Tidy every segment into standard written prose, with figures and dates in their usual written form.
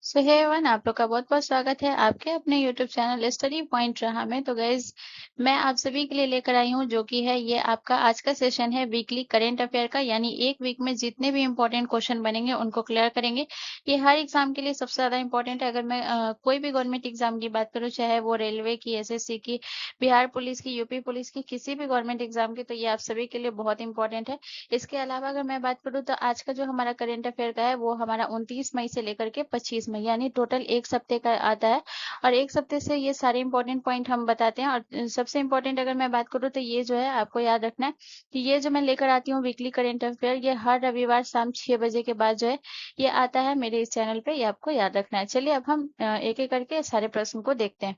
सो hey everyone, आप लोग का बहुत बहुत स्वागत है आपके अपने यूट्यूब चैनल स्टडी पॉइंट रहा में। तो गाइज, मैं आप सभी के लिए लेकर आई हूँ जो कि है ये आपका आज का सेशन है वीकली करेंट अफेयर का। यानी एक वीक में जितने भी इंपॉर्टेंट क्वेश्चन बनेंगे उनको क्लियर करेंगे। ये हर एग्जाम के लिए सबसे ज्यादा इंपॉर्टेंट है। अगर मैं कोई भी गवर्नमेंट एग्जाम की बात करूँ, चाहे वो रेलवे की, एसएससी की, बिहार पुलिस की, यूपी पुलिस की, किसी भी गवर्नमेंट एग्जाम की, तो ये आप सभी के लिए बहुत इंपॉर्टेंट है। इसके अलावा अगर मैं बात करूँ तो आज का जो हमारा करेंट अफेयर का है वो हमारा 29 मई से लेकर के 25 मई यानी टोटल एक सप्ते का आता है। और एक सप्ते से ये सारे इंपॉर्टेंट पॉइंट हम बताते हैं। और सबसे इंपॉर्टेंट अगर मैं बात करूँ तो ये जो है आपको याद रखना है कि ये जो मैं लेकर आती हूँ वीकली करेंट अफेयर, ये हर रविवार शाम 6 बजे के बाद जो है ये आता है मेरे इस चैनल पे। ये आपको याद रखना है। चलिए अब हम एक एक करके सारे प्रश्न को देखते हैं।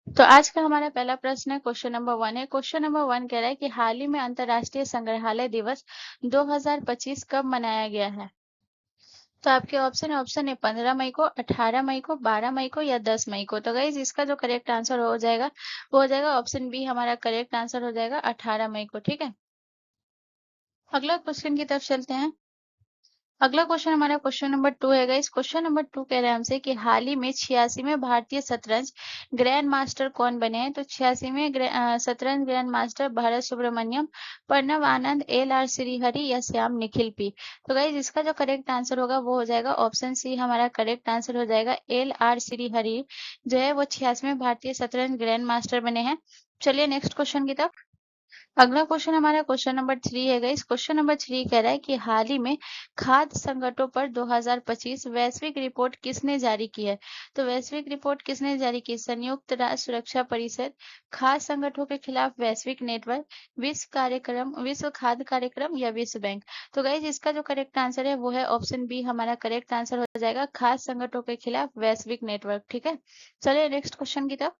तो आज का हमारा पहला प्रश्न है, क्वेश्चन नंबर 1 है। क्वेश्चन नंबर 1 कह रहा है कि हाल ही में अंतर्राष्ट्रीय संग्रहालय दिवस 2025 कब मनाया गया है? तो आपके ऑप्शन है 15 मई को, 18 मई को, 12 मई को या 10 मई को। तो गाइज, इसका जो करेक्ट आंसर हो जाएगा वो हो जाएगा ऑप्शन बी। हमारा करेक्ट आंसर हो जाएगा 18 मई को। ठीक है, अगला क्वेश्चन की तरफ चलते हैं। अगला क्वेश्चन हमारा क्वेश्चन नंबर 2 है। इस क्वेश्चन नंबर 2 कह रहे हैं हमसे कि हाल ही में 86वें भारतीय शतरंज ग्रैंड मास्टर कौन बने हैं? तो 86वें शतरंज ग्रैंड मास्टर भारत सुब्रमण्यम, प्रणव आनंद, एल आर श्रीहरि या श्याम निखिल पी। तो गाइज, इसका जो करेक्ट आंसर होगा वो हो जाएगा ऑप्शन सी। हमारा करेक्ट आंसर हो जाएगा एल आर श्रीहरि जो है वो 86वें भारतीय शतरंज ग्रैंड मास्टर बने हैं। चलिए नेक्स्ट क्वेश्चन की तरफ। अगला क्वेश्चन हमारा क्वेश्चन नंबर 3 है। इस क्वेश्चन नंबर 3 कह रहा है कि हाल ही में खाद्य संकटों पर 2025 वैश्विक रिपोर्ट किसने जारी की है? तो वैश्विक रिपोर्ट किसने जारी की? संयुक्त राष्ट्र सुरक्षा परिषद, खाद्य संकटों के खिलाफ वैश्विक नेटवर्क, विश्व कार्यक्रम, विश्व खाद्य कार्यक्रम या विश्व बैंक। तो गाइज, इसका जो करेक्ट आंसर है वो है ऑप्शन बी। हमारा करेक्ट आंसर हो जाएगा खाद्य संकटों के खिलाफ वैश्विक नेटवर्क। ठीक है, चलिए नेक्स्ट क्वेश्चन की तरफ।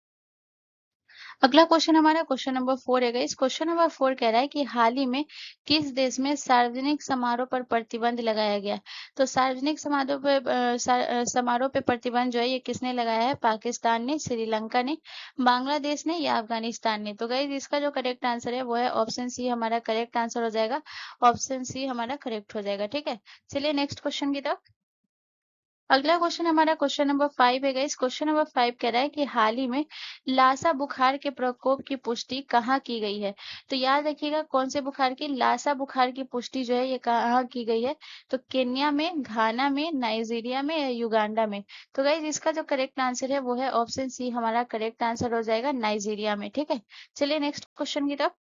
अगला क्वेश्चन हमारा क्वेश्चन नंबर 4 है। इस क्वेश्चन नंबर 4 कह रहा है कि हाल ही में किस देश में सार्वजनिक समारोह पर प्रतिबंध लगाया गया? तो सार्वजनिक समारोह पे प्रतिबंध जो है ये किसने लगाया है? पाकिस्तान ने, श्रीलंका ने, बांग्लादेश ने या अफगानिस्तान ने। तो गाइज, इसका जो करेक्ट आंसर है वो है ऑप्शन सी। हमारा करेक्ट आंसर हो जाएगा ऑप्शन सी। हमारा करेक्ट हो जाएगा। ठीक है, चलिए नेक्स्ट क्वेश्चन की तरफ। अगला क्वेश्चन हमारा क्वेश्चन नंबर 5 है। इस क्वेश्चन नंबर 5 कह रहा है कि हाल ही में लासा बुखार के प्रकोप की पुष्टि कहाँ की गई है? तो याद रखिएगा कौन से बुखार की? लासा बुखार की पुष्टि जो है ये कहाँ की गई है? तो केन्या में, घाना में, नाइजीरिया में या युगांडा में। तो गाइज, इसका जो करेक्ट आंसर है वो है ऑप्शन सी। हमारा करेक्ट आंसर हो जाएगा नाइजीरिया में। ठीक है, चलिए नेक्स्ट क्वेश्चन की तरफ।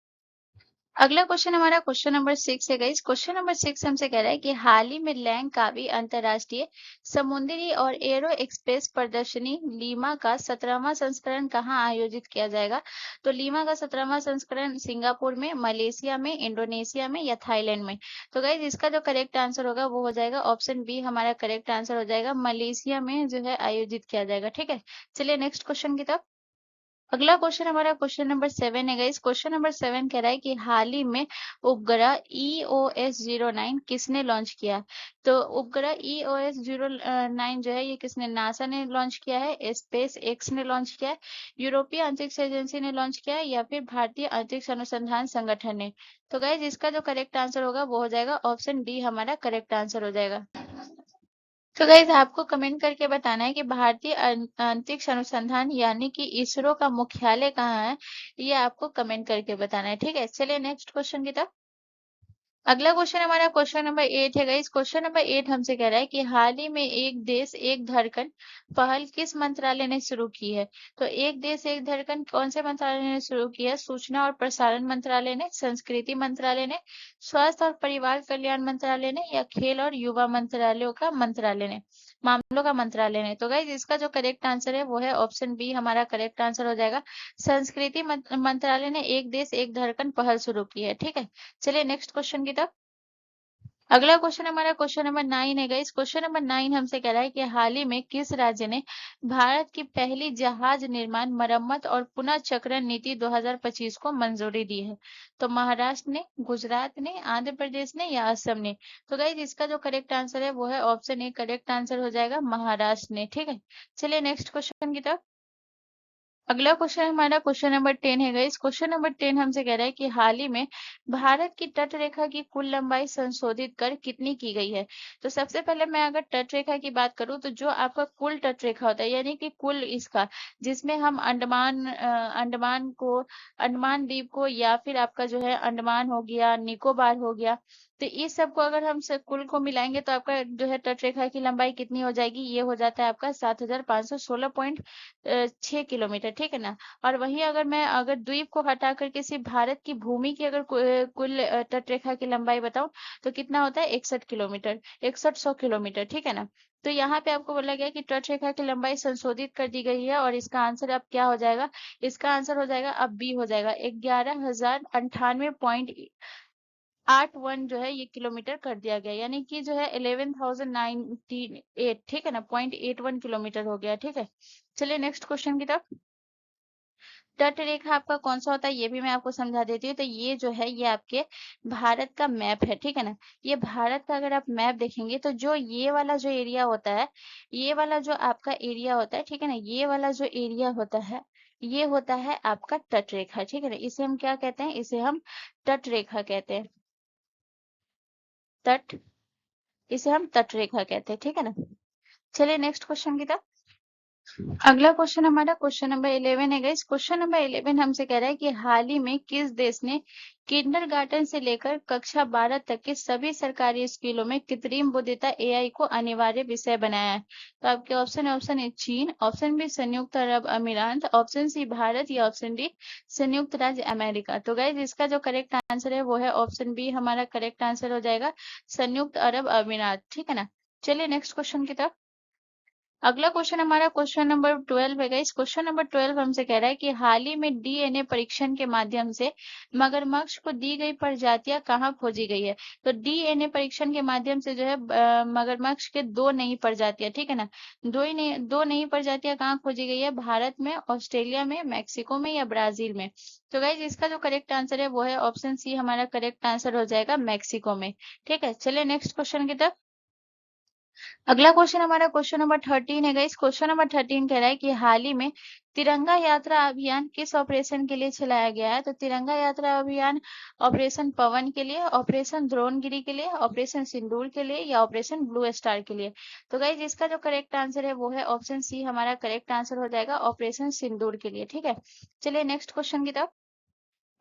अगला क्वेश्चन हमारा क्वेश्चन नंबर 6 है। गाइस, क्वेश्चन नंबर 6 हमसे कह रहा है कि हाल ही में लैंकावी अंतर्राष्ट्रीय समुद्री और एरो एक्सप्रेस प्रदर्शनी लीमा का 17वां संस्करण कहाँ आयोजित किया जाएगा? तो लीमा का 17वां संस्करण सिंगापुर में, मलेशिया में, इंडोनेशिया में या थाईलैंड में। तो गाइज, इसका जो करेक्ट आंसर होगा वो हो जाएगा ऑप्शन बी। हमारा करेक्ट आंसर हो जाएगा मलेशिया में जो है आयोजित किया जाएगा। ठीक है, चलिए नेक्स्ट क्वेश्चन की तरफ। अगला क्वेश्चन हमारा क्वेश्चन नंबर 7 है। इस क्वेश्चन नंबर 7 कह रहा है कि हाल ही में उपग्रह EOS-09 किसने लॉन्च किया? तो उपग्रह EOS-09 जो है ये किसने? नासा ने लॉन्च किया है, स्पेस एक्स ने लॉन्च किया है, यूरोपीय अंतरिक्ष एजेंसी ने लॉन्च किया है या फिर भारतीय अंतरिक्ष अनुसंधान संगठन ने। तो गाइज, इसका जो करेक्ट आंसर होगा वो हो जाएगा ऑप्शन डी। हमारा करेक्ट आंसर हो जाएगा। तो गाइज, आपको कमेंट करके बताना है कि भारतीय अंतरिक्ष अनुसंधान यानी कि इसरो का मुख्यालय कहाँ है। ये आपको कमेंट करके बताना है। ठीक है, चलिए नेक्स्ट क्वेश्चन की तरफ। अगला क्वेश्चन हमारा क्वेश्चन नंबर 8 है। इस क्वेश्चन नंबर 8 हमसे कह रहा है कि हाल ही में एक देश एक धड़कन पहल किस मंत्रालय ने शुरू की है? तो एक देश एक धड़कन कौन से मंत्रालय ने शुरू की है? सूचना और प्रसारण मंत्रालय ने, संस्कृति मंत्रालय ने, स्वास्थ्य और परिवार कल्याण मंत्रालय ने या खेल और युवा मामलों का मंत्रालय ने। तो गाइज, इसका जो करेक्ट आंसर है वो है ऑप्शन बी। हमारा करेक्ट आंसर हो जाएगा संस्कृति मंत्रालय ने एक देश एक धड़कन पहल शुरू की है। ठीक है, चलिए नेक्स्ट क्वेश्चन की तरफ। अगला क्वेश्चन हमारा क्वेश्चन नंबर 9 है। इस क्वेश्चन नंबर 9 हमसे कह रहा है कि हाल ही में किस राज्य ने भारत की पहली जहाज निर्माण, मरम्मत और पुनः चक्रण नीति 2025 को मंजूरी दी है? तो महाराष्ट्र ने, गुजरात ने, आंध्र प्रदेश ने या असम ने। तो गाइज, इसका जो करेक्ट आंसर है वो है ऑप्शन ए। करेक्ट आंसर हो जाएगा महाराष्ट्र ने। ठीक है, चलिए नेक्स्ट क्वेश्चन की तरफ। अगला क्वेश्चन हमारा क्वेश्चन नंबर 10 है गाइस। क्वेश्चन नंबर 10 हमसे कह रहा है कि हाल ही में भारत की तट रेखा की कुल लंबाई संशोधित कर कितनी की गई है। तो सबसे पहले मैं अगर तट रेखा की बात करूं तो जो आपका कुल तट रेखा होता है यानी कि कुल इसका, जिसमें हम अंडमान द्वीप को या फिर आपका जो है अंडमान हो गया, निकोबार हो गया, तो इस सबको अगर हम सब कुल को मिलाएंगे तो आपका जो है तट रेखा की लंबाई कितनी हो जाएगी, ये हो जाता है आपका 7516.6 किलोमीटर, ठीक है ना। और वहीं अगर द्वीप को हटाकर के सिर्फ भारत की भूमि की अगर कुल तट रेखा की लंबाई बताऊं तो कितना होता है 61 किलोमीटर, 6100 किलोमीटर, ठीक है ना। तो यहाँ पे आपको बोला गया कि तट रेखा की लंबाई संशोधित कर दी गई है और इसका आंसर अब क्या हो जाएगा, इसका आंसर हो जाएगा अब बी हो जाएगा, 11,098.81 जो है ये किलोमीटर कर दिया गया, यानी कि जो है 11,098, ठीक है ना, 0.81 किलोमीटर हो गया, ठीक है। चलिए नेक्स्ट क्वेश्चन की तरफ। तट रेखा आपका कौन सा होता है ये भी मैं आपको समझा देती हूँ। तो ये जो है ये आपके भारत का मैप है, ठीक है ना। ये भारत का अगर आप मैप देखेंगे तो जो ये वाला जो एरिया होता है, ये वाला जो आपका एरिया होता है, ठीक है ना, ये वाला जो एरिया होता है ये होता है आपका तट रेखा, ठीक है ना। इसे हम क्या कहते हैं, इसे हम तट रेखा कहते हैं, तट, इसे हम तट रेखा कहते हैं, ठीक है ना। चलिए नेक्स्ट क्वेश्चन की तरफ। अगला क्वेश्चन हमारा क्वेश्चन नंबर 11 है गाइस। क्वेश्चन नंबर 11 हमसे कह रहा है कि हाल ही में किस देश ने किंडरगार्टन से लेकर कक्षा 12 तक के सभी सरकारी स्कूलों में कृत्रिम बुद्धिमत्ता एआई को अनिवार्य विषय बनाया है। तो आपके ऑप्शन है, ऑप्शन ए चीन, ऑप्शन बी संयुक्त अरब अमीरात, ऑप्शन सी भारत या ऑप्शन डी संयुक्त राज्य अमेरिका। तो गाइस इसका जो करेक्ट आंसर है वो है ऑप्शन बी, हमारा करेक्ट आंसर हो जाएगा संयुक्त अरब अमीरात, ठीक है ना। चलिए नेक्स्ट क्वेश्चन की तरफ। अगला क्वेश्चन हमारा क्वेश्चन नंबर 12 है गाइस। क्वेश्चन नंबर 12 हमसे कह रहा है कि हाल ही में डीएनए परीक्षण के माध्यम से मगरमच्छ को दी गई प्रजातियां कहाँ खोजी गई है। तो डीएनए परीक्षण के माध्यम से जो है मगरमच्छ के दो नई प्रजातियां, ठीक है ना, दो नई प्रजातियां कहाँ खोजी गई है, भारत में, ऑस्ट्रेलिया में, मैक्सिको में या ब्राजील में। तो गाइज इसका जो करेक्ट आंसर है वो है ऑप्शन सी, हमारा करेक्ट आंसर हो जाएगा मैक्सिको में, ठीक है। चलिए नेक्स्ट क्वेश्चन की तरफ। अगला क्वेश्चन हमारा क्वेश्चन नंबर 13 है गाइस। क्वेश्चन नंबर 13 कह रहा है कि हाल ही में तिरंगा यात्रा अभियान किस ऑपरेशन के लिए चलाया गया है। तो तिरंगा यात्रा अभियान ऑपरेशन पवन के लिए, ऑपरेशन द्रोणगिरी के लिए, ऑपरेशन सिंदूर के लिए या ऑपरेशन ब्लू स्टार के लिए। तो गाइज इसका जो करेक्ट आंसर है वो है ऑप्शन सी, हमारा करेक्ट आंसर हो जाएगा ऑपरेशन सिंदूर के लिए, ठीक है। चलिए नेक्स्ट क्वेश्चन की तरफ।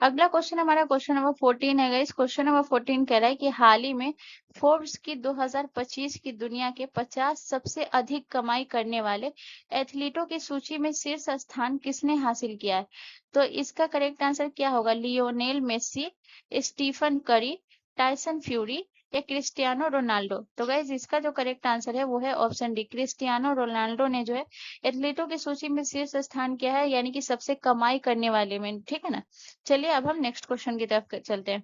अगला क्वेश्चन हमारा क्वेश्चन नंबर 14 है गाइस। क्वेश्चन नंबर 14 कह रहा है कि हाल ही में फोर्ब्स की 2025 की दुनिया के 50 सबसे अधिक कमाई करने वाले एथलीटों की सूची में शीर्ष स्थान किसने हासिल किया है। तो इसका करेक्ट आंसर क्या होगा, लियोनेल मेसी, स्टीफन करी, टाइसन फ्यूरी या क्रिस्टियानो रोनाल्डो। तो गाइज इसका जो करेक्ट आंसर है वो है ऑप्शन डी, क्रिस्टियानो रोनाल्डो ने जो है एथलीटों की सूची में शीर्ष स्थान किया है, यानी कि सबसे कमाई करने वाले में, ठीक है ना। चलिए अब हम नेक्स्ट क्वेश्चन की तरफ चलते हैं।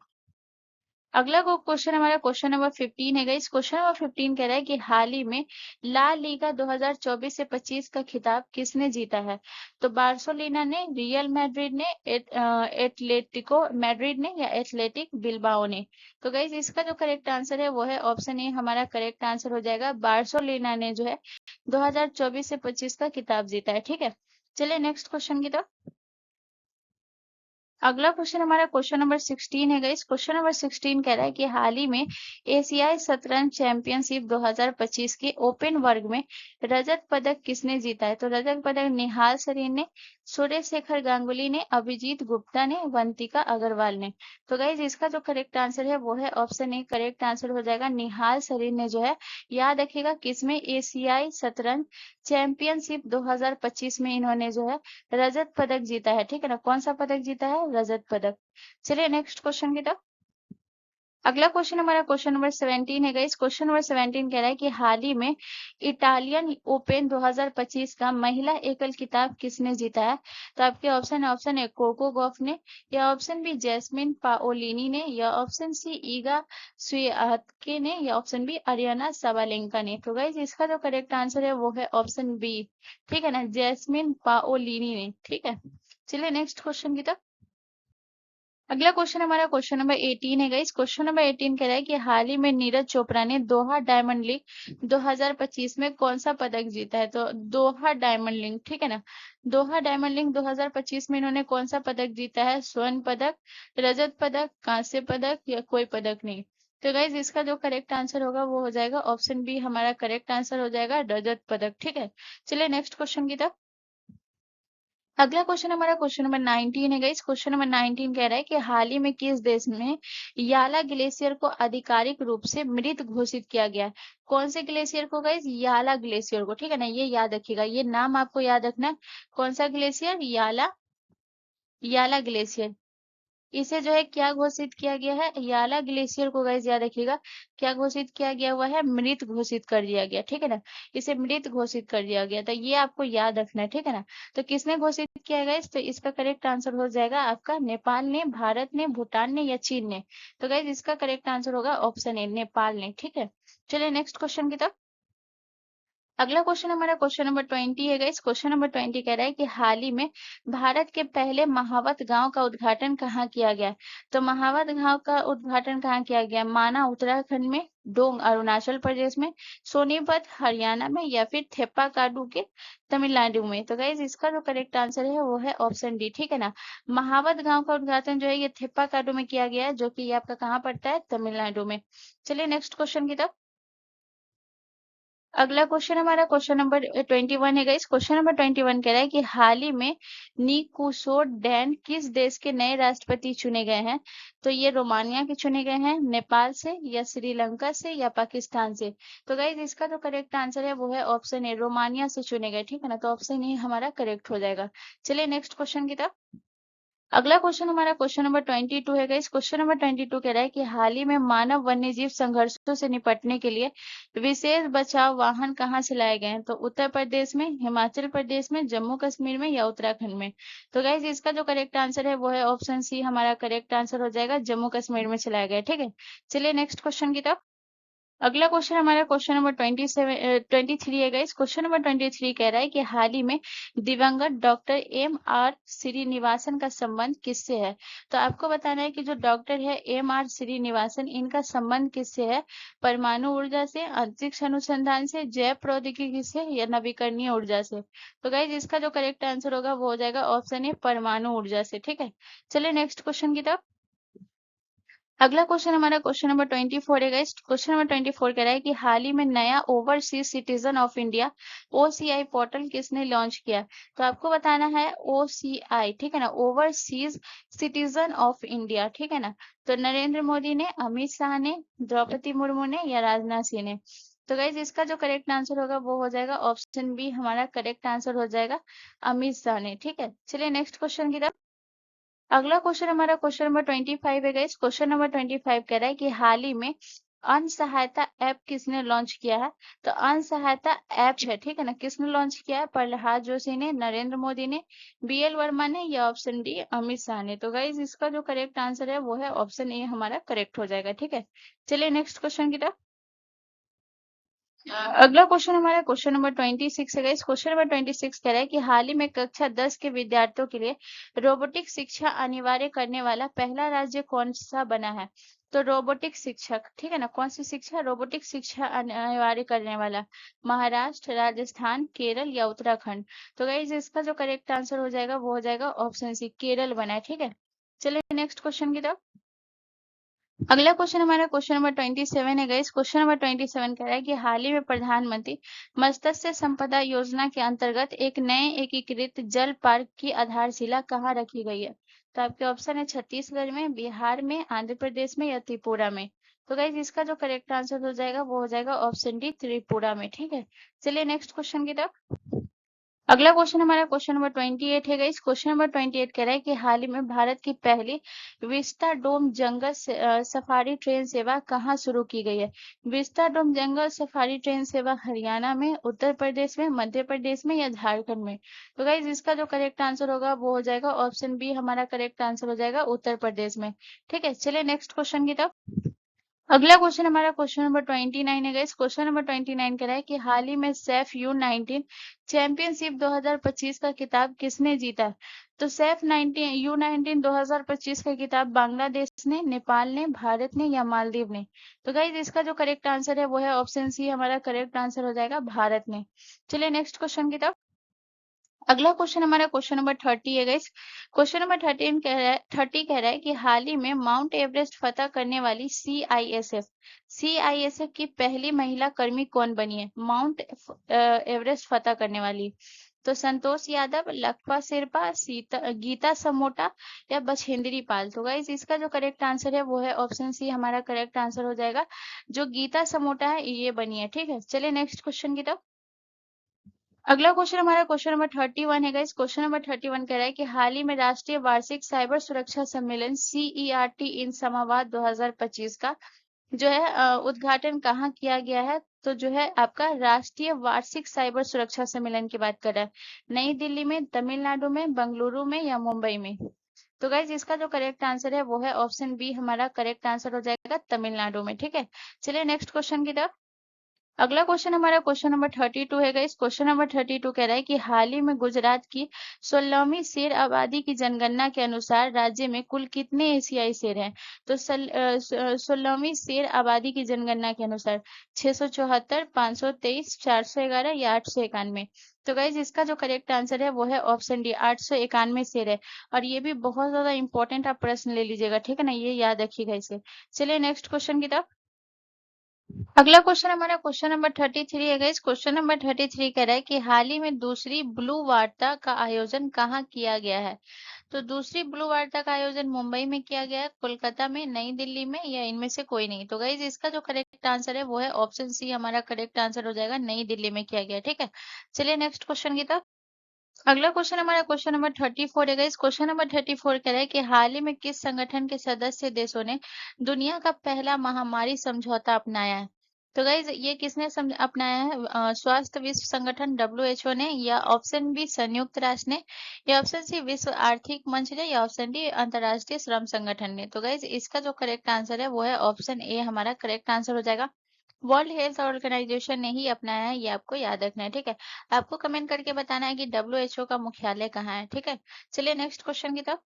अगला क्वेश्चन हमारा क्वेश्चन नंबर 15 है गाइस। क्वेश्चन नंबर 15 कह रहा है कि हाल ही में ला लीगा 2024 से 25 का खिताब किसने जीता है। तो बार्सिलोना ने, रियल मैड्रिड ने, एटलेटिको मैड्रिड ने या एथलेटिक बिल्बाओ ने। तो गाइस इसका जो करेक्ट आंसर है वो है ऑप्शन ए, हमारा करेक्ट आंसर हो जाएगा बार्सिलोना ने जो है 2024 से 25 का खिताब जीता है, ठीक है। चलिए नेक्स्ट क्वेश्चन की तरफ। अगला क्वेश्चन हमारा क्वेश्चन नंबर 16 है गाइस। क्वेश्चन नंबर 16 कह रहा है कि हाल ही में एशियाई शतरंज चैंपियनशिप 2025 के ओपन वर्ग में रजत पदक किसने जीता है। तो रजत पदक निहाल सरीन ने, सूर्य शेखर गांगुली ने, अभिजीत गुप्ता ने, वंतिका अग्रवाल ने। तो गाइज इसका जो करेक्ट आंसर है वो है ऑप्शन ए, करेक्ट आंसर हो जाएगा निहाल सरीन ने जो है, याद रखिएगा किसमें, एशियाई शतरंज चैंपियनशिप 2025 में इन्होंने जो है रजत पदक जीता है, ठीक है ना। कौन सा पदक जीता है, रजत पदक। चलिए नेक्स्ट क्वेश्चन की तरफ। अगला क्वेश्चन हमारा क्वेश्चन नंबर 17 है गाइस। क्वेश्चन नंबर 17 कह रहा है कि हाल ही में इटालियन ओपन 2025 का महिला एकल खिताब किसने जीता है। तो आपके ऑप्शन है, ऑप्शन ए कोको गॉफ ने, या ऑप्शन बी जैस्मिन पाओलिनी ने, या ऑप्शन सी ईगा स्वियातके ने, या ऑप्शन बी अरियाना साबालेंका ने। तो गाइज इसका जो करेक्ट आंसर है वो है ऑप्शन बी, ठीक है ना, जैस्मिन पाओलिनी ने, ठीक है। चलिए नेक्स्ट क्वेश्चन की तरफ। अगला क्वेश्चन हमारा क्वेश्चन नंबर 18 है गाइस। क्वेश्चन नंबर 18 कह रहा है कि हाल ही में नीरज चोपड़ा ने दोहा डायमंड लीग 2025 में कौन सा पदक जीता है? तो दोहा डायमंड लीग, ठीक है ना। दोहा डायमंड लीग 2025 में इन्होंने कौन सा पदक जीता है? स्वर्ण पदक, रजत पदक, कांस्य पदक या कोई पदक नहीं। तो गाइज इसका जो करेक्ट आंसर होगा वो हो जाएगा ऑप्शन बी, हमारा करेक्ट आंसर हो जाएगा रजत पदक, ठीक है। चलिए नेक्स्ट क्वेश्चन की तरफ। अगला क्वेश्चन हमारा क्वेश्चन नंबर 19 है गाइस। क्वेश्चन नंबर 19 कह रहा है कि हाल ही में किस देश में याला ग्लेशियर को आधिकारिक रूप से मृत घोषित किया गया है? कौन से ग्लेशियर को गाइस? याला ग्लेशियर को, ठीक है ना। ये याद रखिएगा, ये नाम आपको याद रखना है। कौन सा ग्लेशियर? याला, याला ग्लेशियर। इसे जो है क्या घोषित किया गया है? याला ग्लेशियर को गाइस याद रखिएगा, क्या घोषित किया गया हुआ है? मृत घोषित कर दिया गया, ठीक है ना। इसे मृत घोषित कर दिया गया, तो ये आपको याद रखना है, ठीक है ना। तो किसने घोषित किया है गाइस? तो इसका करेक्ट आंसर हो जाएगा आपका नेपाल ने, भारत ने, भूटान ने या चीन ने। तो गाइस इसका करेक्ट आंसर होगा ऑप्शन ए, नेपाल ने, ठीक है। चलिए नेक्स्ट क्वेश्चन की तरफ। अगला क्वेश्चन हमारा क्वेश्चन नंबर 20 है गाइस। क्वेश्चन नंबर 20 कह रहा है कि हाल ही में भारत के पहले महावत गांव का उद्घाटन कहाँ किया गया? तो महावत गांव का उद्घाटन कहाँ किया गया? माना उत्तराखंड में, डोंग अरुणाचल प्रदेश में, सोनीपत हरियाणा में या फिर थेप्पाकाडू के तमिलनाडु में। तो गाइज इसका जो करेक्ट आंसर है वो है ऑप्शन डी, ठीक है ना। महावत गांव का उद्घाटन जो है ये थेप्पाकाडू में किया गया है, जो कि ये आपका कहाँ पड़ता है? तमिलनाडु में। चलिए नेक्स्ट क्वेश्चन की तरफ। अगला क्वेश्चन हमारा क्वेश्चन नंबर 21 है गाइस। क्वेश्चन नंबर 21 कह रहा है कि हाल ही में निकोसोडैन किस देश के नए राष्ट्रपति चुने गए हैं? तो ये रोमानिया के चुने गए हैं, नेपाल से या श्रीलंका से या पाकिस्तान से। तो गाइस इसका जो करेक्ट आंसर है वो है ऑप्शन ए, रोमानिया से चुने गए, ठीक है ना। तो ऑप्शन ए हमारा करेक्ट हो जाएगा। चलिए नेक्स्ट क्वेश्चन की तरफ। अगला क्वेश्चन हमारा क्वेश्चन नंबर 22 है गाइस। क्वेश्चन नंबर 22 कह रहा है कि हाल ही में मानव वन्यजीव संघर्षों से निपटने के लिए विशेष बचाव वाहन कहाँ से लाए गए हैं? तो उत्तर प्रदेश में, हिमाचल प्रदेश में, जम्मू कश्मीर में या उत्तराखंड में। तो गाइस इसका जो करेक्ट आंसर है वो है ऑप्शन सी, हमारा करेक्ट आंसर हो जाएगा जम्मू कश्मीर में चलाया गया, ठीक है। चलिए नेक्स्ट क्वेश्चन की तरफ। अगला क्वेश्चन हमारा क्वेश्चन नंबर 23 है गाइस। क्वेश्चन नंबर 23 कह रहा है कि हाल ही में दिवंगत डॉक्टर M.R. श्रीनिवासन का संबंध किससे है? तो आपको बताना है कि जो डॉक्टर है M.R. श्रीनिवासन, इनका संबंध किससे है? परमाणु ऊर्जा से, अंतरिक्ष अनुसंधान से, जैव प्रौद्योगिकी से या नवीकरणीय ऊर्जा से। तो गाइज इसका जो करेक्ट आंसर होगा वो हो जाएगा ऑप्शन ए, परमाणु ऊर्जा से, ठीक है। चलिए नेक्स्ट क्वेश्चन की तरफ। अगला क्वेश्चन हमारा क्वेश्चन नंबर 24 है गाइस। क्वेश्चन नंबर 24 कह रहा है कि हाल ही में नया overseas citizen of India OCI portal किसने लॉन्च किया? तो आपको बताना है OCI, ठीक है ना, ओवरसीज सिटीजन ऑफ इंडिया, ठीक है ना। तो नरेंद्र मोदी ने, अमित शाह ने, द्रौपदी मुर्मू ने या राजनाथ सिंह ने। तो गाइज इसका जो करेक्ट आंसर होगा वो हो जाएगा ऑप्शन बी, हमारा करेक्ट आंसर हो जाएगा अमित शाह ने, ठीक है। चलिए नेक्स्ट क्वेश्चन की तरफ। अगला क्वेश्चन हमारा क्वेश्चन नंबर 25 है गाइस। क्वेश्चन नंबर 25 कह रहा है कि हाल ही में अन्न सहायता ऐप किसने लॉन्च किया है? तो अन्न सहायता ऐप है, ठीक है ना, किसने लॉन्च किया है? प्रहलाद जोशी ने, नरेंद्र मोदी ने, BL वर्मा ने या ऑप्शन डी अमित शाह ने। तो गाइज इसका जो करेक्ट आंसर है वो है ऑप्शन ए, हमारा करेक्ट हो जाएगा, ठीक है। चलिए नेक्स्ट क्वेश्चन की तरफ। अगला क्वेश्चन हमारा क्वेश्चन नंबर 26 है गाइस। क्वेश्चन नंबर 26 कह रहा है कि हाल ही में कक्षा 10 के विद्यार्थियों के लिए रोबोटिक शिक्षा अनिवार्य करने वाला पहला राज्य कौन सा बना है? तो रोबोटिक शिक्षक, ठीक है ना, कौन सी शिक्षा? रोबोटिक शिक्षा अनिवार्य करने वाला महाराष्ट्र, राजस्थान, केरल या उत्तराखंड। तो गाइस इसका जो करेक्ट आंसर हो जाएगा वो हो जाएगा ऑप्शन सी, केरल बना है, ठीक है। चलिए नेक्स्ट क्वेश्चन की तरफ। अगला क्वेश्चन हमारा क्वेश्चन नंबर 27 है गाइस। क्वेश्चन नंबर 27 कह रहा है कि हाल ही में प्रधानमंत्री मत्स्य संपदा योजना के अंतर्गत एक नए एकीकृत जल पार्क की आधारशिला कहाँ रखी गई है? तो आपके ऑप्शन है छत्तीसगढ़ में, बिहार में, आंध्र प्रदेश में या त्रिपुरा में। तो गाइज इसका जो करेक्ट आंसर हो जाएगा वो हो जाएगा ऑप्शन डी, त्रिपुरा में, ठीक है। चलिए नेक्स्ट क्वेश्चन की तरफ। अगला क्वेश्चन हमारा क्वेश्चन नंबर 28 है गाइस। क्वेश्चन नंबर 28 कह रहा है कि हाल ही में भारत की पहली विस्टा डोम जंगल सफारी ट्रेन सेवा कहाँ शुरू की गई है? विस्टा डोम जंगल सफारी ट्रेन सेवा हरियाणा में, उत्तर प्रदेश में, मध्य प्रदेश में या झारखंड में। तो गाइज इसका जो करेक्ट आंसर होगा वो हो जाएगा ऑप्शन बी, हमारा करेक्ट आंसर हो जाएगा उत्तर प्रदेश में, ठीक है। चलिए नेक्स्ट क्वेश्चन की तरफ। अगला क्वेश्चन हमारा क्वेश्चन नंबर 29 है गाइस। क्वेश्चन नंबर 29 कह रहा है कि हाल ही में सैफ U19 चैंपियनशिप 2025 का खिताब किसने जीता? तो सैफ 19 U19 2025 का खिताब बांग्लादेश ने, नेपाल ने, भारत ने या मालदीव ने? तो गाइस इसका जो करेक्ट आंसर है वो है ऑप्शन सी, हमारा करेक्ट आंसर हो जाएगा भारत ने। चलिए नेक्स्ट क्वेश्चन की तरफ। अगला क्वेश्चन हमारा क्वेश्चन नंबर 30 है गाइस। क्वेश्चन नंबर 30 कह रहा है कि हाल ही में माउंट एवरेस्ट फतह करने वाली सीआईएसएफ की पहली महिला कर्मी कौन बनी है? माउंट एवरेस्ट फतह करने वाली। तो संतोष यादव, लखपा शेरपा, गीता समोटा या बछेंद्री पाल? तो गाइस इसका जो करेक्ट आंसर है वो है ऑप्शन सी, हमारा करेक्ट आंसर हो जाएगा। जो गीता समोटा है ये बनी है, ठीक है। चलिए नेक्स्ट क्वेश्चन की तरफ। अगला क्वेश्चन हमारा क्वेश्चन नंबर 31 है गाइस। क्वेश्चन नंबर 31 कह रहा है कि हाल ही में राष्ट्रीय वार्षिक साइबर सुरक्षा सम्मेलन CERT इन समावाद 2025 का जो है उद्घाटन कहाँ किया गया है? तो जो है आपका राष्ट्रीय वार्षिक साइबर सुरक्षा सम्मेलन की बात कर रहा है। नई दिल्ली में, तमिलनाडु में, बेंगलुरु में या मुंबई में? तो गाइज इसका जो करेक्ट आंसर है वो है ऑप्शन बी, हमारा करेक्ट आंसर हो जाएगा तमिलनाडु में, ठीक है। चलिए नेक्स्ट क्वेश्चन की तरफ। अगला क्वेश्चन हमारा क्वेश्चन नंबर 32 है गाइस। क्वेश्चन नंबर 32 कह रहा है कि हाल ही में गुजरात की 16वीं शेर आबादी की जनगणना के अनुसार राज्य में कुल कितने एशियाई शेर हैं? तो 16वीं शेर आबादी की जनगणना के अनुसार 674, 523, 411 या 891? तो गाइज इसका जो करेक्ट आंसर है वो है ऑप्शन डी, 891 शेर है। और ये भी बहुत ज्यादा इंपॉर्टेंट आप प्रश्न ले लीजिएगा, ठीक है ना, ये याद रखिएगा इसे। चलिए नेक्स्ट क्वेश्चन की तरफ। अगला क्वेश्चन हमारा क्वेश्चन नंबर 33 है गाइस। क्वेश्चन नंबर 33 कह रहा है कि हाल ही में दूसरी ब्लू वार्ता का आयोजन कहाँ किया गया है? तो दूसरी ब्लू वार्ता का आयोजन मुंबई में किया गया है, कोलकाता में, नई दिल्ली में या इनमें से कोई नहीं? तो गाइज इसका जो करेक्ट आंसर है वो है ऑप्शन सी, हमारा करेक्ट आंसर हो जाएगा नई दिल्ली में किया गया, ठीक है। चलिए नेक्स्ट क्वेश्चन की तरफ। अगला क्वेश्चन हमारा क्वेश्चन नंबर 34 है गाइस। क्वेश्चन नंबर 34 कह रहा है कि हाल ही में किस संगठन के सदस्य देशों ने दुनिया का पहला महामारी समझौता अपनाया है? तो गाइज ये किसने अपनाया है? स्वास्थ्य विश्व संगठन WHO ने, या ऑप्शन बी संयुक्त राष्ट्र ने, या ऑप्शन सी विश्व आर्थिक मंच ने, या ऑप्शन डी अंतर्राष्ट्रीय श्रम संगठन ने? तो गाइज इसका जो करेक्ट आंसर है वो है ऑप्शन ए, हमारा करेक्ट आंसर हो जाएगा। वर्ल्ड हेल्थ ऑर्गेनाइजेशन ने ही अपनाया है, ये आपको याद रखना है, ठीक है। आपको कमेंट करके बताना है कि WHO का मुख्यालय कहाँ है, ठीक है। चलिए नेक्स्ट क्वेश्चन की तरफ।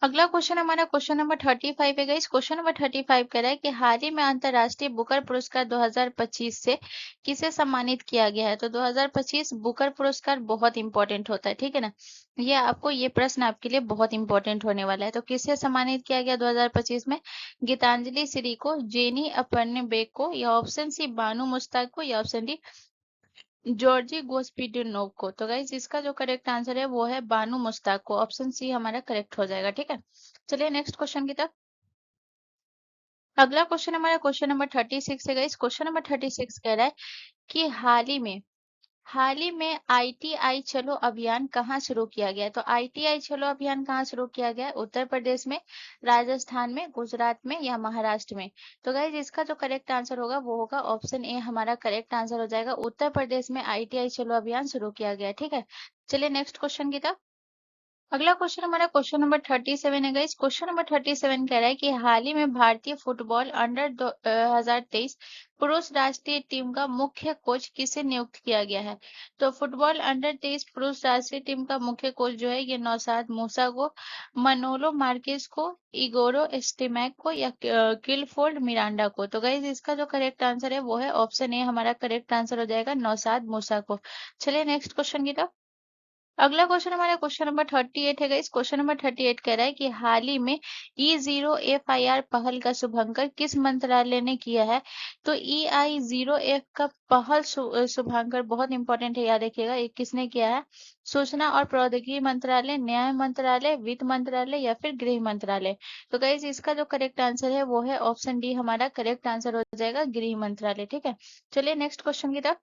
अगला क्वेश्चन हमारा क्वेश्चन नंबर 35 है गाइस। क्वेश्चन नंबर 35 कह रहा है कि हाल ही में अंतर्राष्ट्रीय बुकर पुरस्कार 2025 से किसे सम्मानित किया गया है? तो 2025 बुकर पुरस्कार बहुत इंपॉर्टेंट होता है, ठीक है ना। ये प्रश्न आपके लिए बहुत इंपॉर्टेंट होने वाला है। तो किसे सम्मानित किया गया 2025 में? गीतांजलि श्री को, जेनी अपर्ण बेग को, या ऑप्शन सी बानू मुश्ताक को, या ऑप्शन डी जॉर्जी गोस्पिडिनोव को? तो गाइज इसका जो करेक्ट आंसर है वो है बानू मुश्ताक को। ऑप्शन सी हमारा करेक्ट हो जाएगा, ठीक है। चलिए नेक्स्ट क्वेश्चन की तरफ। अगला क्वेश्चन हमारा क्वेश्चन नंबर 36 है गाइस। क्वेश्चन नंबर 36 कह रहा है कि हाल ही में ITI चलो अभियान कहाँ शुरू किया गया है? तो ITI चलो अभियान कहाँ शुरू किया गया है? उत्तर प्रदेश में, राजस्थान में, गुजरात में या महाराष्ट्र में? तो गाइज इसका जो करेक्ट आंसर होगा वो होगा ऑप्शन ए, हमारा करेक्ट आंसर हो जाएगा। उत्तर प्रदेश में ITI चलो अभियान शुरू किया गया है, ठीक है। चलिए नेक्स्ट क्वेश्चन की तरफ। अगला क्वेश्चन हमारा क्वेश्चन नंबर 37 है गाइस। क्वेश्चन नंबर 37 कह रहा है कि हाल ही में भारतीय फुटबॉल अंडर 2023 पुरुष राष्ट्रीय टीम का मुख्य कोच किसे नियुक्त किया गया है? तो फुटबॉल अंडर 23 पुरुष राष्ट्रीय टीम का मुख्य कोच जो है ये नौशाद मूसा को, मनोलो मार्केस को, इगोरो एस्टिमैक को, या किलफोर्ड मिरांडा को? तो गाइज इसका जो करेक्ट आंसर है वो है ऑप्शन ए, हमारा करेक्ट आंसर हो जाएगा नौशाद मूसा को। चलिए नेक्स्ट क्वेश्चन की तरफ। अगला क्वेश्चन हमारा क्वेश्चन नंबर 38 है गाइस। क्वेश्चन नंबर 38 कह रहा है कि हाल ही में E0FIR पहल का शुभारंभ किस मंत्रालय ने किया है? तो EI0F का पहल शुभारंभ बहुत इंपॉर्टेंट है, याद रखिएगा। ये किसने किया है? सूचना और प्रौद्योगिकी मंत्रालय, न्याय मंत्रालय, वित्त मंत्रालय या फिर गृह मंत्रालय? तो गाइस इसका जो करेक्ट आंसर है वो है ऑप्शन डी, हमारा करेक्ट आंसर हो जाएगा गृह मंत्रालय, ठीक है। चलिए नेक्स्ट क्वेश्चन की तरफ।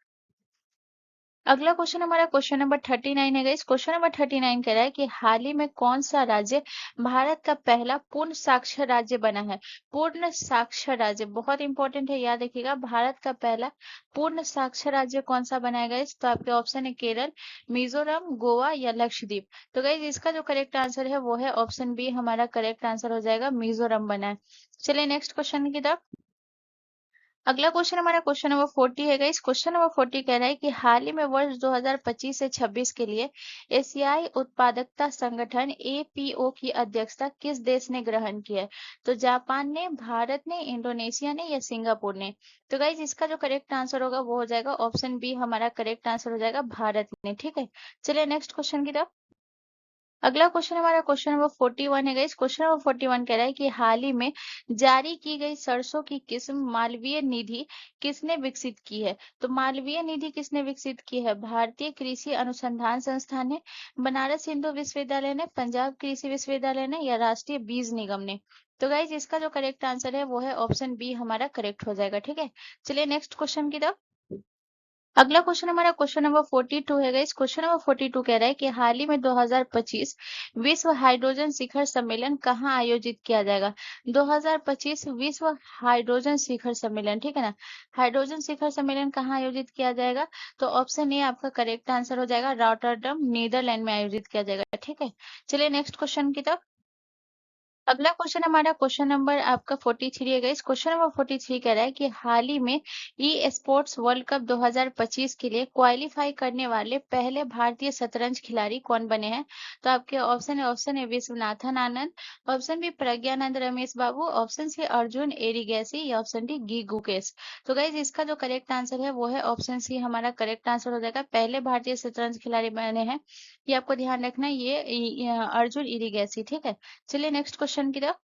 अगला क्वेश्चन हमारा क्वेश्चन नंबर 39 है गाइस। क्वेश्चन नंबर 39 कह रहा है कि हाल ही में कौन सा राज्य भारत का पहला पूर्ण साक्षर राज्य बना है। पूर्ण साक्षर राज्य बहुत इंपॉर्टेंट है, याद रखिएगा। भारत का पहला पूर्ण साक्षर राज्य कौन सा बना है गाइस? तो आपके ऑप्शन है केरल, मिजोरम, गोवा या लक्षद्वीप। तो गाइस इसका जो करेक्ट आंसर है वो है ऑप्शन बी, हमारा करेक्ट आंसर हो जाएगा मिजोरम बना है। चलिए नेक्स्ट क्वेश्चन की तरफ। अगला क्वेश्चन हमारा क्वेश्चन नंबर 40 है गाइस। क्वेश्चन नंबर 40 कह रहा है कि हाल ही में वर्ष 2025 से 26 के लिए एशियाई उत्पादकता संगठन एपीओ की अध्यक्षता किस देश ने ग्रहण की है? तो जापान ने, भारत ने, इंडोनेशिया ने या सिंगापुर ने। तो गाइस इसका जो करेक्ट आंसर होगा वो हो जाएगा ऑप्शन बी, हमारा करेक्ट आंसर हो जाएगा भारत ने। ठीक है, चलिए नेक्स्ट क्वेश्चन की तरफ। अगला क्वेश्चन हमारा क्वेश्चन नंबर 41 है गाइस। क्वेश्चन नंबर 41 कह रहा है कि हाल ही में जारी की गई सरसों की किस्म मालवीय निधि किसने विकसित की है? तो मालवीय निधि किसने विकसित की है? भारतीय कृषि अनुसंधान संस्थान ने, बनारस हिंदू विश्वविद्यालय ने, पंजाब कृषि विश्वविद्यालय ने या राष्ट्रीय बीज निगम ने। तो गाइज इसका जो करेक्ट आंसर है वो है ऑप्शन बी, हमारा करेक्ट हो जाएगा। ठीक है, चलिए नेक्स्ट क्वेश्चन की तरफ। अगला क्वेश्चन हमारा क्वेश्चन नंबर 42 है गाइस। क्वेश्चन नंबर 42 कह रहा है कि हाल ही में 2025 विश्व हाइड्रोजन शिखर सम्मेलन कहाँ आयोजित किया जाएगा? 2025 विश्व हाइड्रोजन शिखर सम्मेलन, ठीक है ना। हाइड्रोजन शिखर सम्मेलन कहाँ आयोजित किया जाएगा? तो ऑप्शन ए आपका करेक्ट आंसर हो जाएगा, रॉटरडम नीदरलैंड में आयोजित किया जाएगा। ठीक है, चलिए नेक्स्ट क्वेश्चन की तरफ। अगला क्वेश्चन हमारा क्वेश्चन नंबर आपका 43 है गाइस। क्वेश्चन नंबर 43 कह रहा है कि हाल ही में ई स्पोर्ट्स वर्ल्ड कप 2025 के लिए क्वालिफाई करने वाले पहले भारतीय शतरंज खिलाड़ी कौन बने हैं? तो आपके ऑप्शन है विश्वनाथन आनंद, ऑप्शन बी प्रज्ञानंद रमेश बाबू, ऑप्शन सी अर्जुन एरिगैसी या ऑप्शन डी गी गुकेश। तो गाइज इसका जो करेक्ट आंसर है वो है ऑप्शन सी, हमारा करेक्ट आंसर हो जाएगा। पहले भारतीय शतरंज खिलाड़ी बने हैं, ये आपको ध्यान रखना है, ये अर्जुन इरिगैसी। ठीक है, चलिए नेक्स्ट क्वेश्चन की तरफ।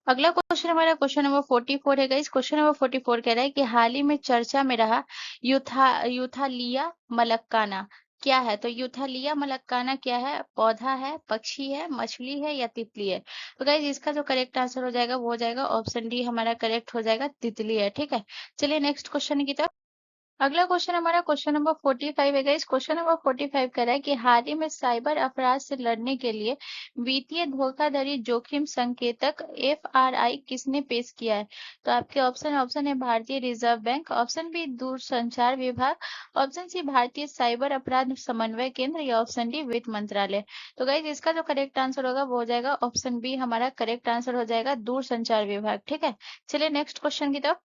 अगला क्वेश्चन हमारा क्वेश्चन नंबर 44 है गाइस। क्वेश्चन नंबर 44 कह रहा है कि हाल ही में चर्चा में रहा यूथालिया मलक्काना क्या है? तो यूथालिया मलक्काना क्या है? पौधा है, पक्षी है, मछली है या तितली है? तो गाइज इसका जो करेक्ट आंसर हो जाएगा वो हो जाएगा ऑप्शन डी, हमारा करेक्ट हो जाएगा तितली है। ठीक है, चलिए नेक्स्ट क्वेश्चन की तरफ। अगला क्वेश्चन हमारा क्वेश्चन नंबर 45 है गाइस। क्वेश्चन नंबर 45 कह रहा है कि हाल ही में साइबर अपराध से लड़ने के लिए वित्तीय धोखाधड़ी जोखिम संकेतक एफआरआई किसने पेश किया है? तो आपके ऑप्शन है भारतीय रिजर्व बैंक, ऑप्शन बी दूरसंचार विभाग, ऑप्शन सी भारतीय साइबर अपराध समन्वय केंद्र या ऑप्शन डी वित्त मंत्रालय। तो गाइज इसका जो करेक्ट आंसर होगा वो हो जाएगा ऑप्शन बी, हमारा करेक्ट आंसर हो जाएगा दूरसंचार विभाग। ठीक है, चलिए नेक्स्ट क्वेश्चन की तरफ।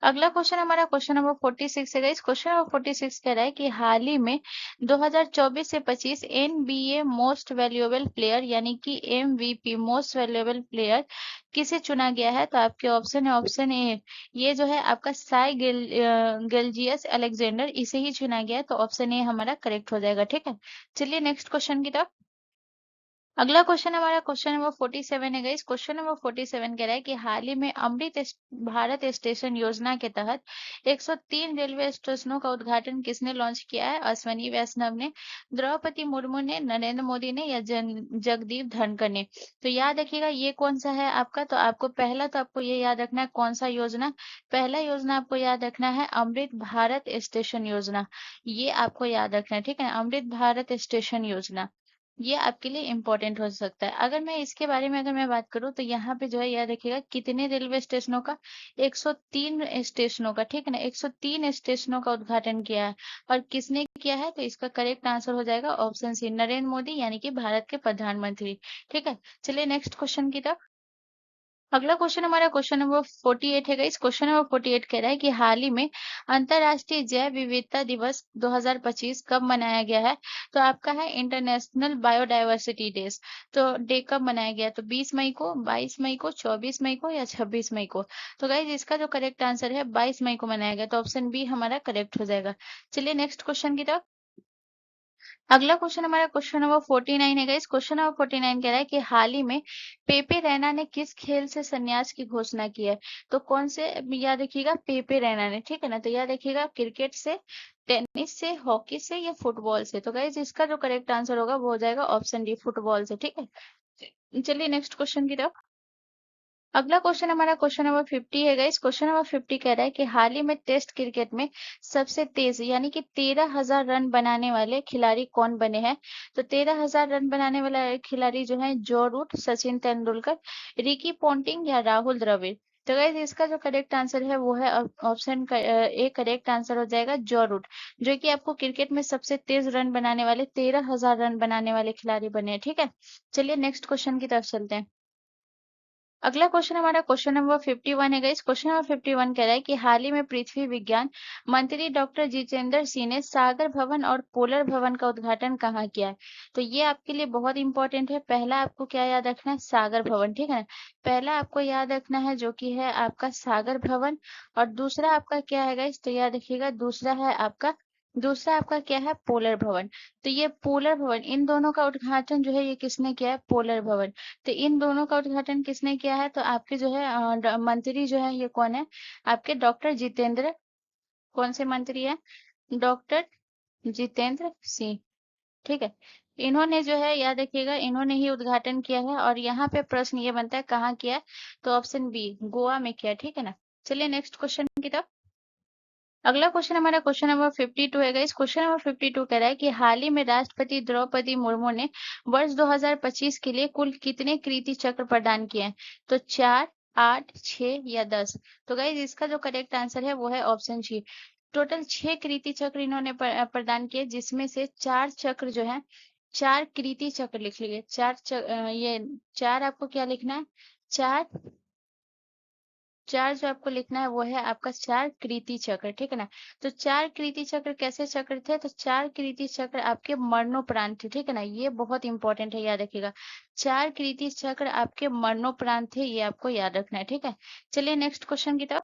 अगला क्वेश्चन हमारा क्वेश्चन नंबर 46 है गाइस। क्वेश्चन नंबर 46 कह रहा है कि हाल ही में 2024 से 25 एनबीए मोस्ट वैल्यूएबल प्लेयर यानी कि एमवीपी मोस्ट वैल्यूएबल प्लेयर किसे चुना गया है? तो आपके ऑप्शन है ऑप्शन ए, ये जो है आपका गिलजियस अलेक्जेंडर, इसे ही चुना गया है। तो ऑप्शन ए हमारा करेक्ट हो जाएगा। ठीक है, चलिए नेक्स्ट क्वेश्चन की तरफ। अगला क्वेश्चन हमारा क्वेश्चन नंबर 47 है गाइस। क्वेश्चन नंबर 47 कह रहा है कि हाल ही में भारत स्टेशन योजना के तहत 103 रेलवे स्टेशनों का उद्घाटन किसने लॉन्च किया है? अश्वनी वैष्णव ने, द्रौपदी मुर्मू ने, नरेंद्र मोदी ने या जगदीप धनखड़ ने। तो याद रखिएगा ये कौन सा है आपका। तो आपको पहला तो आपको ये याद रखना है कौन सा योजना। पहला योजना आपको याद रखना है अमृत भारत स्टेशन योजना, ये आपको याद रखना है। ठीक है, अमृत भारत स्टेशन योजना, ये आपके लिए इम्पोर्टेंट हो सकता है। अगर मैं इसके बारे में अगर मैं बात करूँ तो यहाँ पे जो है याद रखिएगा कितने रेलवे स्टेशनों का, 103 स्टेशनों का। ठीक है ना, 103 स्टेशनों का उद्घाटन किया है और किसने किया है? तो इसका करेक्ट आंसर हो जाएगा ऑप्शन सी, नरेंद्र मोदी यानी कि भारत के प्रधानमंत्री। ठीक है, चलिए नेक्स्ट क्वेश्चन की तरफ। अगला क्वेश्चन हमारा क्वेश्चन नंबर 48 है गाइस। क्वेश्चन नंबर 48 कह रहा है कि हाल ही में अंतरराष्ट्रीय जैव विविधता दिवस 2025 कब मनाया गया है? तो आपका है इंटरनेशनल बायोडायवर्सिटी डेज। तो डे कब मनाया गया? तो 20 मई को, 22 मई को, 24 मई को या 26 मई को। तो गाइज इसका जो करेक्ट आंसर है 22 मई को मनाया गया। तो ऑप्शन बी हमारा करेक्ट हो जाएगा। चलिए नेक्स्ट क्वेश्चन की तरफ। अगला क्वेश्चन हमारा क्वेश्चन नंबर 49 है गाइस। क्वेश्चन नंबर 49 कह रहा है कि हाल ही में पेपे रैना ने किस खेल से संन्यास की घोषणा की है? तो कौन से, याद रखिएगा पेपे रैना ने, ठीक है ना। तो याद रखिएगा क्रिकेट से, टेनिस से, हॉकी से या फुटबॉल से। तो गाइस इसका जो करेक्ट आंसर होगा वो हो जाएगा ऑप्शन डी फुटबॉल से। ठीक है, चलिए नेक्स्ट क्वेश्चन की तरफ। अगला क्वेश्चन हमारा क्वेश्चन नंबर 50 है गाइस। क्वेश्चन नंबर 50 कह रहा है कि हाल ही में टेस्ट क्रिकेट में सबसे तेज यानी कि 13,000 रन बनाने वाले खिलाड़ी कौन बने हैं? तो 13,000 रन बनाने वाला खिलाड़ी जो है जो Root, Sachin Tendulkar, Ricky Ponting या राहुल द्रविड़। तो गाइस इसका जो करेक्ट आंसर है वो है ऑप्शन ए करेक्ट आंसर हो जाएगा जो रूट, जो कि आपको क्रिकेट में सबसे तेज रन बनाने वाले 13,000 रन बनाने वाले खिलाड़ी बने हैं। ठीक है, चलिए नेक्स्ट क्वेश्चन की तरफ चलते हैं। अगला क्वेश्चन हमारा क्वेश्चन नंबर 51 है गाइस। क्वेश्चन नंबर 51 कह रहा है कि हाल ही में पृथ्वी विज्ञान मंत्री डॉक्टर जितेंद्र सिंह ने सागर भवन और पोलर भवन का उद्घाटन कहाँ किया है? तो ये आपके लिए बहुत इंपॉर्टेंट है। पहला आपको क्या याद रखना है? सागर भवन, ठीक है ना। पहला आपको याद रखना है जो कि है आपका सागर भवन, और दूसरा आपका क्या है गाइस? तो याद रखिएगा दूसरा आपका क्या है? पोलर भवन। तो ये पोलर भवन, इन दोनों का उद्घाटन जो है ये किसने किया है? पोलर भवन। तो इन दोनों का उद्घाटन किसने किया है? तो आपके जो है मंत्री जो है ये कौन है? आपके डॉक्टर जितेंद्र, कौन से मंत्री है? डॉक्टर जितेंद्र सिंह, ठीक है। इन्होंने जो है याद रखिएगा इन्होंने ही उद्घाटन किया है, और यहाँ पे प्रश्न ये बनता है कहाँ किया है? तो ऑप्शन बी गोवा में किया, ठीक है ना। चलिए नेक्स्ट क्वेश्चन की तरफ। अगला क्वेश्चन हमारा क्वेश्चन नंबर 52 है गाइस। क्वेश्चन नंबर 52 कह रहा है कि हाल ही में राष्ट्रपति द्रौपदी मुर्मू ने वर्ष 2025 के लिए कुल कितने कीर्ति चक्र प्रदान किए हैं? तो 4, 8, 6 या 10। तो गाइस इसका जो करेक्ट आंसर है वो है ऑप्शन सी। टोटल 6 कीर्ति चक्र इन्होंने प्रदान किए, जिसमें से 4 चक्र जो है, 4 कीर्ति चक्र लिख लीजिए। ये 4 आपको क्या लिखना है? 4, 4 जो आपको लिखना है वो है आपका 4 कृति चक्र, ठीक है ना। तो 4 कृति चक्र कैसे चक्र थे? तो 4 कृति चक्र आपके मरणोपरांत थे, ठीक है ना। ये बहुत इंपॉर्टेंट है, याद रखिएगा। 4 कृति चक्र आपके मरणोपरांत थे, ये आपको याद रखना है, ठीक है। चलिए नेक्स्ट क्वेश्चन की तरफ।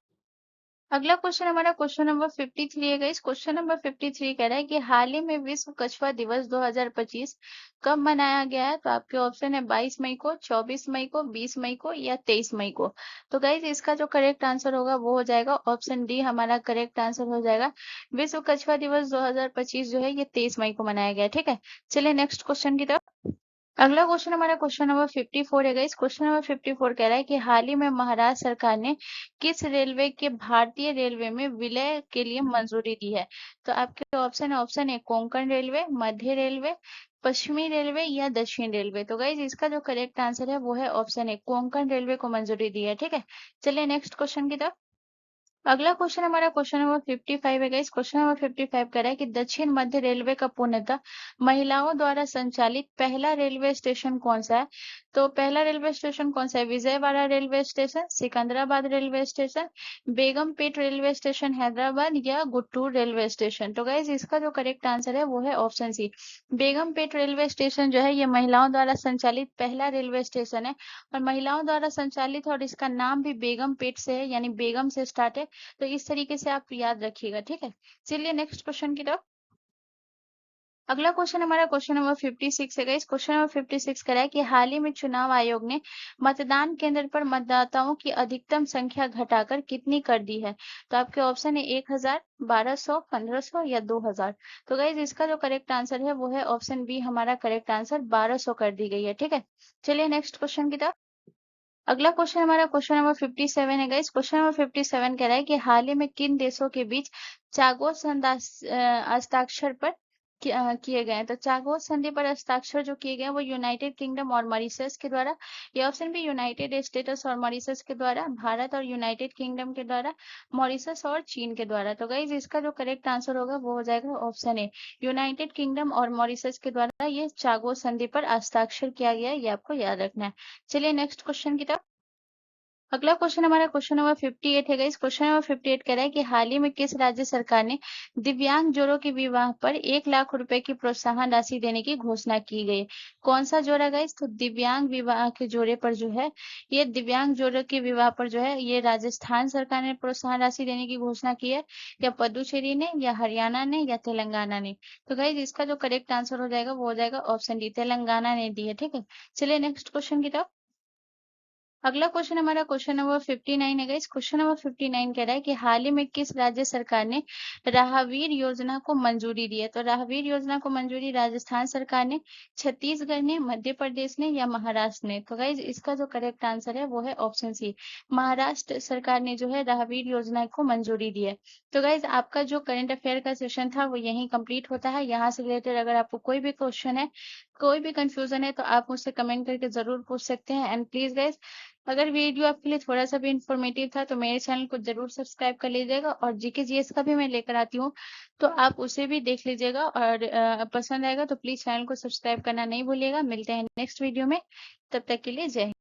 अगला क्वेश्चन हमारा क्वेश्चन नंबर 53 है गाइस। क्वेश्चन नंबर 53 कह रहा है कि हाल ही में विश्व कछुआ दिवस 2025 कब मनाया गया है? तो आपके ऑप्शन है 22 मई को, 24 मई को, 20 मई को या 23 मई को। तो गाइस इसका जो करेक्ट आंसर होगा वो हो जाएगा ऑप्शन डी, हमारा करेक्ट आंसर हो जाएगा। विश्व कछुआ दिवस 2025 जो है ये 23 मई को मनाया गया है, ठीक है। चलिए नेक्स्ट क्वेश्चन की तरफ। अगला क्वेश्चन हमारा क्वेश्चन नंबर 54 है गाइस। क्वेश्चन नंबर 54 कह रहा है कि हाल ही में महाराष्ट्र सरकार ने किस रेलवे के भारतीय रेलवे में विलय के लिए मंजूरी दी है? तो आपके ऑप्शन है कोंकण रेलवे, मध्य रेलवे, पश्चिमी रेलवे या दक्षिण रेलवे। तो गाइज इसका जो करेक्ट आंसर है वो है ऑप्शन है कोंकण रेलवे को मंजूरी दी है, ठीक है। चलिए नेक्स्ट क्वेश्चन की तरफ। अगला क्वेश्चन हमारा क्वेश्चन नंबर 55 है गाइस। क्वेश्चन नंबर 55 कह रहा है कि दक्षिण मध्य रेलवे का पूर्णतः महिलाओं द्वारा संचालित पहला रेलवे स्टेशन कौन सा है? तो पहला रेलवे स्टेशन कौन सा है? Vijayawada railway station, Secunderabad railway station, Begumpet railway station Hyderabad या गुट्टूर रेलवे स्टेशन। तो गाइज इसका जो करेक्ट आंसर है वो है option C. Begumpet railway station जो है ये महिलाओं द्वारा संचालित पहला रेलवे स्टेशन है, और महिलाओं द्वारा संचालित, और इसका नाम भी बेगम पेट से है, यानी बेगम से स्टार्ट है। तो इस तरीके से आप याद रखिएगा, ठीक है। चलिए नेक्स्ट क्वेश्चन की तरफ। अगला क्वेश्चन हमारा क्वेश्चन नंबर 56 है गाइस। क्वेश्चन नंबर 56 कह रहा है कि हाल ही में चुनाव आयोग ने मतदान केंद्र पर मतदाताओं की अधिकतम संख्या घटाकर कितनी कर दी है? तो आपके ऑप्शन है 1000, 1200, 1500 या 2000। तो गाइज इसका जो करेक्ट आंसर है वो है ऑप्शन बी, हमारा करेक्ट आंसर 1200 कर दी गई है, ठीक है। चलिए नेक्स्ट क्वेश्चन की तरफ। अगला क्वेश्चन हमारा क्वेश्चन नंबर 57 है गाइस। क्वेश्चन नंबर 57 कह रहा है कि हाल ही में किन देशों के बीच चागोस हस्ताक्षर पर किए गए हैं? तो चागोस संधि पर हस्ताक्षर जो किए गए हैं वो यूनाइटेड किंगडम और मॉरिशस के द्वारा, ये ऑप्शन भी यूनाइटेड स्टेट्स और मॉरिशस के द्वारा, भारत और यूनाइटेड किंगडम के द्वारा, मॉरिशस और चीन के द्वारा। तो गाइज इसका जो करेक्ट आंसर होगा वो हो जाएगा ऑप्शन ए, यूनाइटेड किंगडम और मॉरिशस के द्वारा ये चागोस संधि पर हस्ताक्षर किया गया है, ये आपको याद रखना है। चलिए नेक्स्ट क्वेश्चन की तरफ। अगला क्वेश्चन हमारा क्वेश्चन नंबर 58 है गाइस। क्वेश्चन नंबर 58 कह रहा है कि हाल ही में किस राज्य सरकार ने दिव्यांग जोड़ों के विवाह पर 1 लाख रुपए की प्रोत्साहन राशि देने की घोषणा की गई? कौन सा जोड़ा गाइस? तो दिव्यांग विवाह के जोड़े पर जो है, ये दिव्यांग जोड़ों के विवाह पर जो है ये राजस्थान सरकार ने प्रोत्साहन राशि देने की घोषणा की है, या पुदुचेरी ने, या हरियाणा ने, या तेलंगाना ने। तो गाइज इसका जो करेक्ट आंसर हो जाएगा वो हो जाएगा ऑप्शन डी, तेलंगाना ने दी है, ठीक है। चलिए नेक्स्ट क्वेश्चन की तरफ। अगला क्वेश्चन हमारा क्वेश्चन नंबर 59 है गाइस। क्वेश्चन नंबर 59 कह रहा है कि हाल ही में किस राज्य सरकार ने राहवीर योजना को मंजूरी दी है? तो राहवीर योजना को मंजूरी राजस्थान सरकार ने, छत्तीसगढ़ ने, मध्य प्रदेश ने या महाराष्ट्र ने? तो गाइस इसका जो करेक्ट आंसर है वो है ऑप्शन सी, महाराष्ट्र सरकार ने जो है राहवीर योजना को मंजूरी दी है। तो गाइस आपका जो करंट अफेयर का सेशन था वो यहीं कंप्लीट होता है। यहाँ से रिलेटेड अगर आपको कोई भी क्वेश्चन है, कोई भी कंफ्यूजन है, तो आप मुझसे कमेंट करके जरूर पूछ सकते हैं। एंड प्लीज गाइस, अगर वीडियो आपके लिए थोड़ा-सा भी इन्फॉर्मेटिव था, तो मेरे चैनल को ज़रूर सब्सक्राइब कर लीजिएगा, और जीके जीएस का भी मैं लेकर आती हूँ, तो आप उसे भी देख लीजिएगा, और पसंद आएगा तो प्लीज़ चैनल को सब्सक्राइब करना नहीं भूलिएगा। मिलते हैं नेक्स्ट वीडियो में, तब तक के लिए जय हिंद।